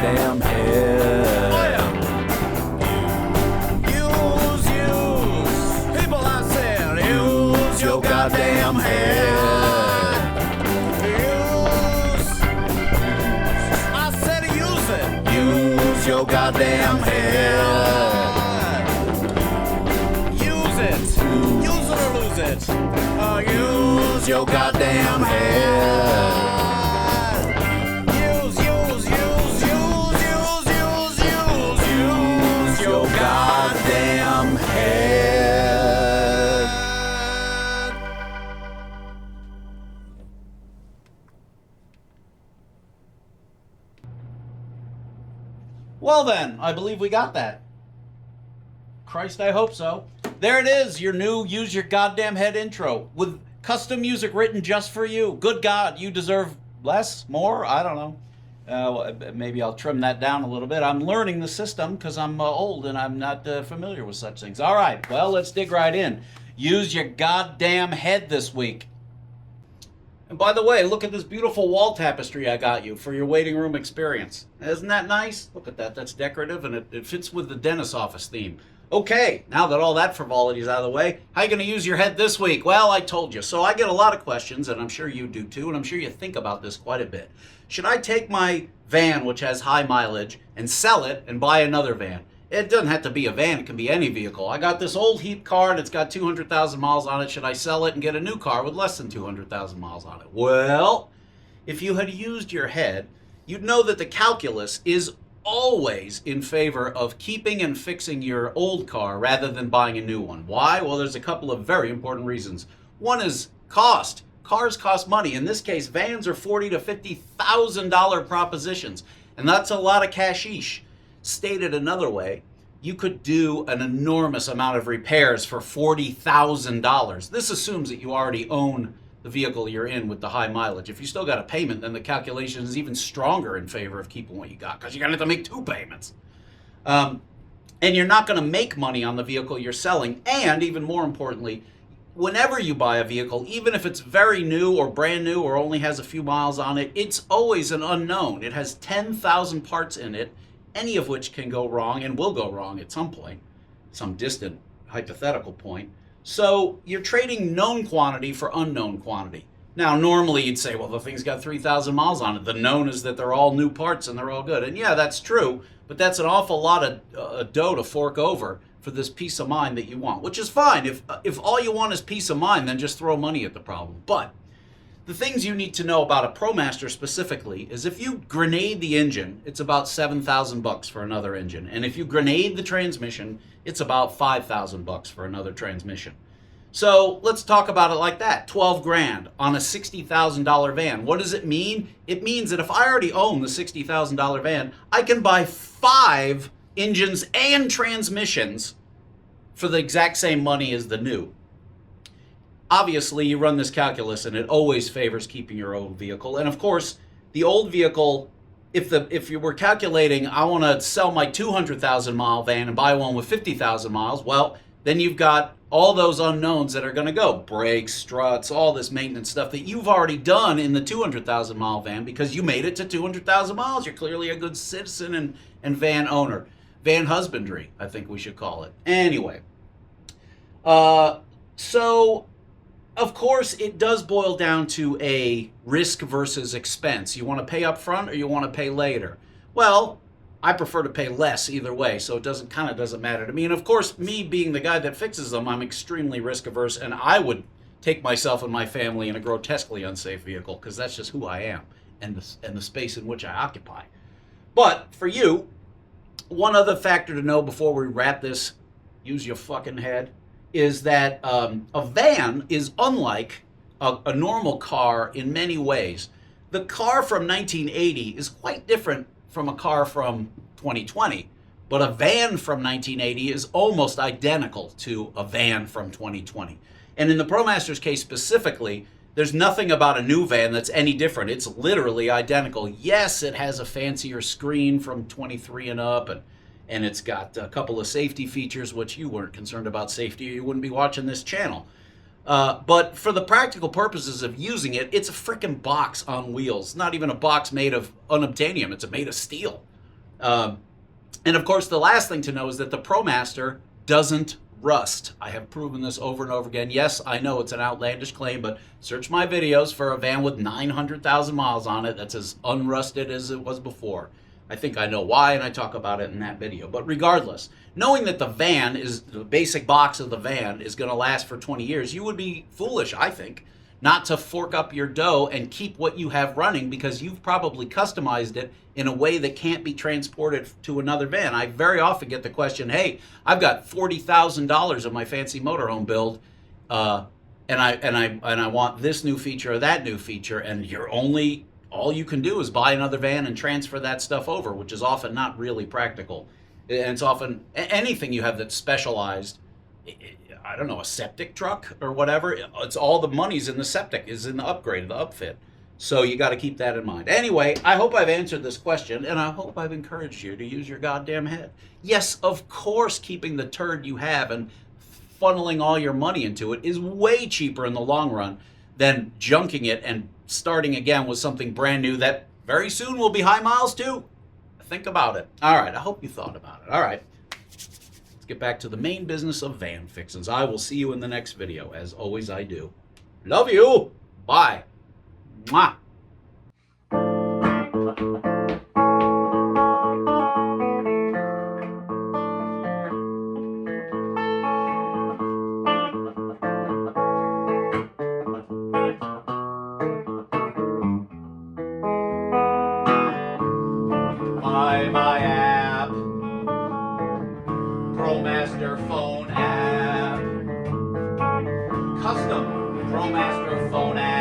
goddamn head. Use. People, I said, use your goddamn head. Use. I said use it. Use your goddamn head. Use it. Use it or lose it. Use your goddamn head. Use your goddamn head. Well then, I believe we got that. Christ, I hope so. There it is, your new Use Your Goddamn Head intro with custom music written just for you. Good God, you deserve less, more? I don't know. Maybe I'll trim that down a little bit. I'm learning the system because I'm old and I'm not familiar with such things. All right, well, let's dig right in. Use your goddamn head this week. And by the way, look at this beautiful wall tapestry I got you for your waiting room experience. Isn't that nice? Look at that. That's decorative, and it fits with the dentist office theme. Okay, now that all that frivolity is out of the way, how are you going to use your head this week? Well, I told you. So I get a lot of questions, and I'm sure you do too, and I'm sure you think about this quite a bit. Should I take my van, which has high mileage, and sell it and buy another van? It doesn't have to be a van. It can be any vehicle. I got this old heap car that's got 200,000 miles on it. Should I sell it and get a new car with less than 200,000 miles on it? Well, if you had used your head, you'd know that the calculus is always in favor of keeping and fixing your old car rather than buying a new one. Why? Well, there's a couple of very important reasons. One is cost. Cars cost money. In this case, vans are $40,000 to $50,000 propositions, and that's a lot of cashish. Stated another way, you could do an enormous amount of repairs for $40,000. This assumes that you already own the vehicle you're in with the high mileage. If you still got a payment, then the calculation is even stronger in favor of keeping what you got because you're going to have to make two payments. And you're not going to make money on the vehicle you're selling. And even more importantly, whenever you buy a vehicle, even if it's very new or brand new or only has a few miles on it, it's always an unknown. It has 10,000 parts in it, any of which can go wrong and will go wrong at some point, some distant hypothetical point. So you're trading known quantity for unknown quantity. Now, normally you'd say, well, the thing's got 3,000 miles on it. The known is that they're all new parts and they're all good. And yeah, that's true, but that's an awful lot of dough to fork over for this peace of mind that you want, which is fine. If all you want is peace of mind, then just throw money at the problem. But the things you need to know about a ProMaster specifically is if you grenade the engine, it's about $7,000 for another engine. And if you grenade the transmission, it's about $5,000 for another transmission. So let's talk about it like that. 12 grand on a $60,000 van. What does it mean? It means that if I already own the $60,000 van, I can buy 5 engines and transmissions for the exact same money as the new. Obviously, you run this calculus, and it always favors keeping your old vehicle. And of course, the old vehicle, if you were calculating, I want to sell my 200,000 mile van and buy one with 50,000 miles, well, then you've got all those unknowns that are going to go. Brakes, struts, all this maintenance stuff that you've already done in the 200,000 mile van because you made it to 200,000 miles. You're clearly a good citizen and van owner. Van husbandry, I think we should call it. Anyway, so of course, it does boil down to a risk versus expense. You want to pay up front or you want to pay later? Well, I prefer to pay less either way, so it kind of doesn't matter to me. And of course, me being the guy that fixes them, I'm extremely risk averse, and I would take myself and my family in a grotesquely unsafe vehicle because that's just who I am and the space in which I occupy. But for you, one other factor to know before we wrap this, use your fucking head, is that a van is unlike a normal car in many ways. The car from 1980 is quite different from a car from 2020, but a van from 1980 is almost identical to a van from 2020. And in the ProMaster's case specifically, there's nothing about a new van that's any different. It's literally identical. Yes, it has a fancier screen from 23 and up, and it's got a couple of safety features, which you weren't concerned about safety or you wouldn't be watching this channel. But for the practical purposes of using it, it's a frickin' box on wheels. Not even a box made of unobtainium. It's made of steel, And of course, the last thing to know is that the ProMaster doesn't rust. I have proven this over and over again. Yes, I know it's an outlandish claim, but search my videos for a van with 900,000 miles on it that's as unrusted as it was before. I think I know why, and I talk about it in that video. But regardless, knowing that the van is, the basic box of the van is going to last for 20 years, you would be foolish, I think, not to fork up your dough and keep what you have running, because you've probably customized it in a way that can't be transported to another van. I very often get the question, hey, I've got $40,000 of my fancy motorhome build, and I want this new feature or that new feature, and all you can do is buy another van and transfer that stuff over, which is often not really practical. And it's often anything you have that's specialized. I don't know, a septic truck or whatever. It's all the money's in the septic, is in the upgrade, the upfit. So you got to keep that in mind. Anyway, I hope I've answered this question, and I hope I've encouraged you to use your goddamn head. Yes, of course, keeping the turd you have and funneling all your money into it is way cheaper in the long run than junking it and starting again with something brand new that very soon will be high miles too. Think about it. All right, I hope you thought about it. All right. Get back to the main business of van fixins. I will see you in the next video. As always, I do. Love you. Bye. Mwah. My app. Promaster Phone App. Custom Promaster Phone App.